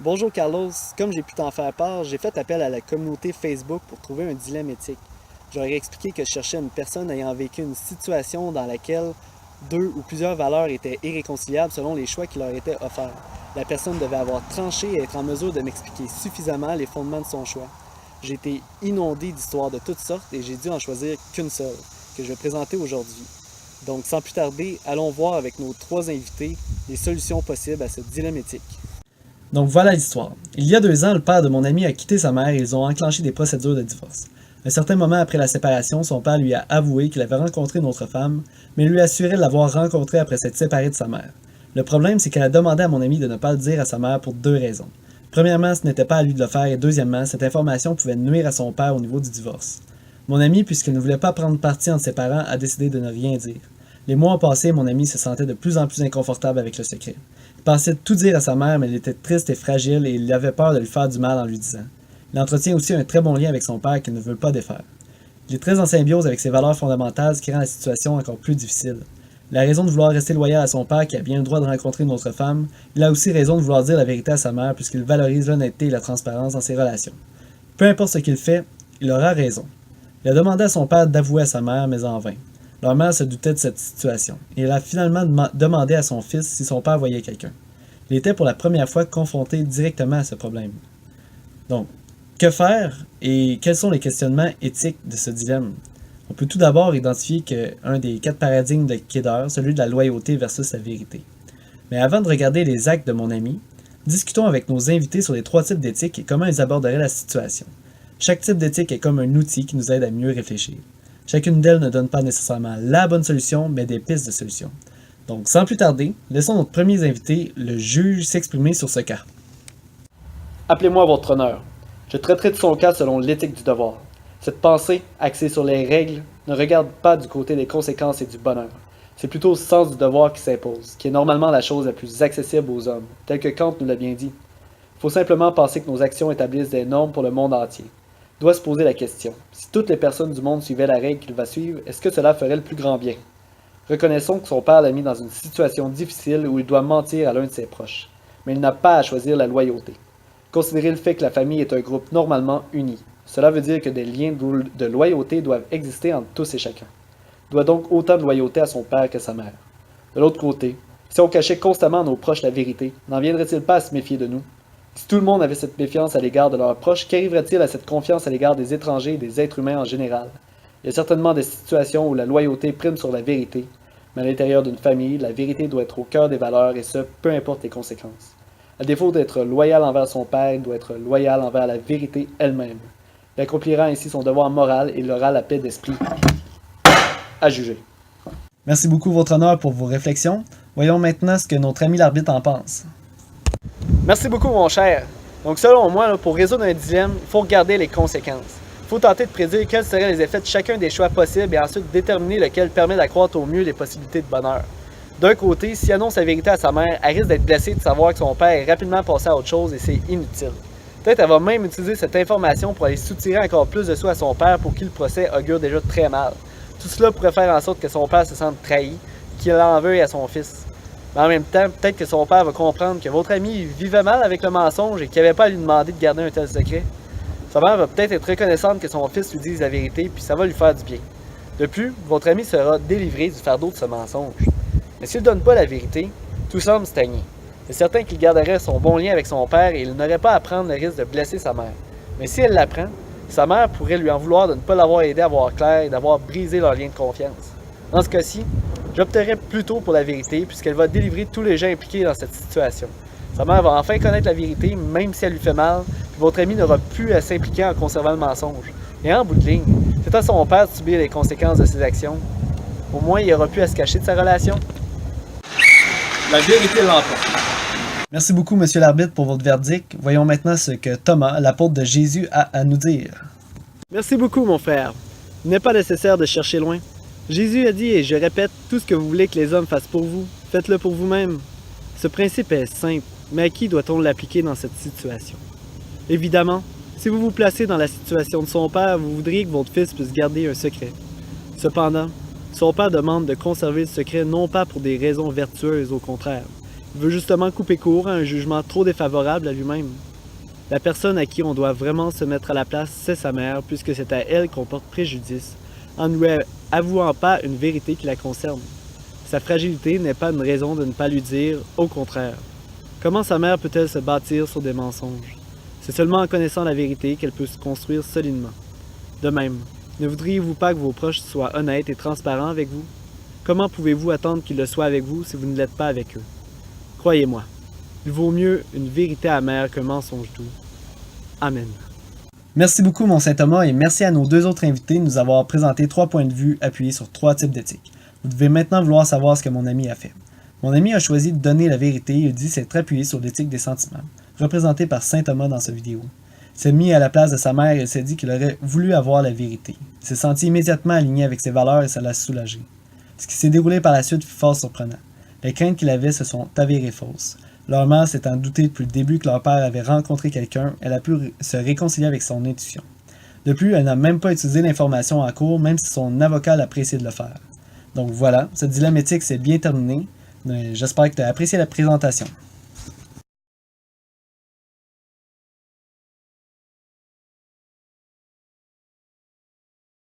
Bonjour Carlos, comme j'ai pu t'en faire part, j'ai fait appel à la communauté Facebook pour trouver un dilemme éthique. J'aurais expliqué que je cherchais une personne ayant vécu une situation dans laquelle deux ou plusieurs valeurs étaient irréconciliables selon les choix qui leur étaient offerts. La personne devait avoir tranché et être en mesure de m'expliquer suffisamment les fondements de son choix. J'ai été inondé d'histoires de toutes sortes et j'ai dû en choisir qu'une seule, que je vais présenter aujourd'hui. Donc sans plus tarder, allons voir avec nos trois invités les solutions possibles à ce dilemme éthique. Donc voilà l'histoire. Il y a 2 ans, le père de mon ami a quitté sa mère et ils ont enclenché des procédures de divorce. Un certain moment après la séparation, son père lui a avoué qu'il avait rencontré une autre femme, mais lui assurait l'avoir rencontrée après s'être séparé de sa mère. Le problème, c'est qu'elle a demandé à mon ami de ne pas le dire à sa mère pour 2 raisons. Premièrement, ce n'était pas à lui de le faire et deuxièmement, cette information pouvait nuire à son père au niveau du divorce. Mon ami, puisqu'il ne voulait pas prendre parti entre ses parents, a décidé de ne rien dire. Les mois ont passé et mon ami se sentait de plus en plus inconfortable avec le secret. Il pensait tout dire à sa mère, mais elle était triste et fragile et il avait peur de lui faire du mal en lui disant. Il entretient aussi un très bon lien avec son père qu'il ne veut pas défaire. Il est très en symbiose avec ses valeurs fondamentales, ce qui rend la situation encore plus difficile. Il a raison de vouloir rester loyal à son père qui a bien le droit de rencontrer une autre femme. Il a aussi raison de vouloir dire la vérité à sa mère puisqu'il valorise l'honnêteté et la transparence dans ses relations. Peu importe ce qu'il fait, il aura raison. Il a demandé à son père d'avouer à sa mère, mais en vain. Leur mère se doutait de cette situation, et elle a finalement demandé à son fils si son père voyait quelqu'un. Il était pour la première fois confronté directement à ce problème. Donc, que faire et quels sont les questionnements éthiques de ce dilemme? On peut tout d'abord identifier qu'un des 4 paradigmes de Kidder, celui de la loyauté versus la vérité. Mais avant de regarder les actes de mon ami, discutons avec nos invités sur les 3 types d'éthique et comment ils aborderaient la situation. Chaque type d'éthique est comme un outil qui nous aide à mieux réfléchir. Chacune d'elles ne donne pas nécessairement la bonne solution, mais des pistes de solutions. Donc, sans plus tarder, laissons notre premier invité, le juge, s'exprimer sur ce cas. Appelez-moi votre honneur. Je traiterai de son cas selon l'éthique du devoir. Cette pensée, axée sur les règles, ne regarde pas du côté des conséquences et du bonheur. C'est plutôt le sens du devoir qui s'impose, qui est normalement la chose la plus accessible aux hommes, tel que Kant nous l'a bien dit. Il faut simplement penser que nos actions établissent des normes pour le monde entier. Il doit se poser la question, si toutes les personnes du monde suivaient la règle qu'il va suivre, est-ce que cela ferait le plus grand bien? Reconnaissons que son père l'a mis dans une situation difficile où il doit mentir à l'un de ses proches. Mais il n'a pas à choisir la loyauté. Considérez le fait que la famille est un groupe normalement uni. Cela veut dire que des liens de loyauté doivent exister entre tous et chacun. Il doit donc autant de loyauté à son père qu'à sa mère. De l'autre côté, si on cachait constamment à nos proches la vérité, n'en viendrait-il pas à se méfier de nous? Si tout le monde avait cette méfiance à l'égard de leurs proches, qu'arriverait-il à cette confiance à l'égard des étrangers et des êtres humains en général? Il y a certainement des situations où la loyauté prime sur la vérité, mais à l'intérieur d'une famille, la vérité doit être au cœur des valeurs et ce, peu importe les conséquences. À défaut d'être loyal envers son père, il doit être loyal envers la vérité elle-même. Il accomplira ainsi son devoir moral et il aura la paix d'esprit à juger. Merci beaucoup, votre honneur, pour vos réflexions. Voyons maintenant ce que notre ami l'arbitre en pense. Merci beaucoup, mon cher. Donc, selon moi, pour résoudre un dilemme, il faut regarder les conséquences. Il faut tenter de prédire quels seraient les effets de chacun des choix possibles et ensuite déterminer lequel permet d'accroître au mieux les possibilités de bonheur. D'un côté, s'il annonce la vérité à sa mère, elle risque d'être blessée de savoir que son père est rapidement passé à autre chose et c'est inutile. Peut-être elle va même utiliser cette information pour aller soutirer encore plus de soi à son père pour qui le procès augure déjà très mal. Tout cela pourrait faire en sorte que son père se sente trahi, qu'il en veuille à son fils. Mais en même temps, peut-être que son père va comprendre que votre ami vivait mal avec le mensonge et qu'il n'avait pas à lui demander de garder un tel secret. Sa mère va peut-être être reconnaissante que son fils lui dise la vérité, puis ça va lui faire du bien. De plus, votre ami sera délivré du fardeau de ce mensonge. Mais s'il ne donne pas la vérité, tout semble stagner. C'est certain qu'il garderait son bon lien avec son père et il n'aurait pas à prendre le risque de blesser sa mère. Mais si elle l'apprend, sa mère pourrait lui en vouloir de ne pas l'avoir aidé à voir clair et d'avoir brisé leur lien de confiance. Dans ce cas-ci, j'opterais plutôt pour la vérité puisqu'elle va délivrer tous les gens impliqués dans cette situation. Sa mère va enfin connaître la vérité, même si elle lui fait mal, puis votre ami n'aura plus à s'impliquer en conservant le mensonge. Et en bout de ligne, c'est à son père de subir les conséquences de ses actions. Au moins, il aura plus à se cacher de sa relation. La vérité l'emporte. Merci beaucoup, monsieur l'arbitre, pour votre verdict. Voyons maintenant ce que Thomas, l'apôtre de Jésus, a à nous dire. Merci beaucoup, mon frère. Il n'est pas nécessaire de chercher loin. Jésus a dit, et je répète, tout ce que vous voulez que les hommes fassent pour vous, faites-le pour vous-même. Ce principe est simple, mais à qui doit-on l'appliquer dans cette situation? Évidemment, si vous vous placez dans la situation de son père, vous voudriez que votre fils puisse garder un secret. Cependant, son père demande de conserver le secret non pas pour des raisons vertueuses, au contraire. veut justement couper court à un jugement trop défavorable à lui-même. La personne à qui on doit vraiment se mettre à la place, c'est sa mère, puisque c'est à elle qu'on porte préjudice, en ne lui avouant pas une vérité qui la concerne. Sa fragilité n'est pas une raison de ne pas lui dire, au contraire. Comment sa mère peut-elle se bâtir sur des mensonges? C'est seulement en connaissant la vérité qu'elle peut se construire solidement. De même, ne voudriez-vous pas que vos proches soient honnêtes et transparents avec vous? Comment pouvez-vous attendre qu'ils le soient avec vous si vous ne l'êtes pas avec eux? Croyez-moi, il vaut mieux une vérité amère qu'un mensonge doux. Amen. Merci beaucoup, mon Saint Thomas, et merci à nos deux autres invités de nous avoir présenté 3 points de vue appuyés sur 3 types d'éthique. Vous devez maintenant vouloir savoir ce que mon ami a fait. Mon ami a choisi de donner la vérité et dit s'être appuyé sur l'éthique des sentiments, représentée par Saint Thomas dans cette vidéo. Il s'est mis à la place de sa mère et s'est dit qu'il aurait voulu avoir la vérité. Il s'est senti immédiatement aligné avec ses valeurs et ça l'a soulagé. Ce qui s'est déroulé par la suite fut fort surprenant. Les craintes qu'il avait se sont avérées fausses. Leur mère s'étant doutée depuis le début que leur père avait rencontré quelqu'un, elle a pu se réconcilier avec son intuition. De plus, elle n'a même pas utilisé l'information en cours, même si son avocat l'a apprécié de le faire. Donc voilà, ce dilemme éthique s'est bien terminé. J'espère que tu as apprécié la présentation.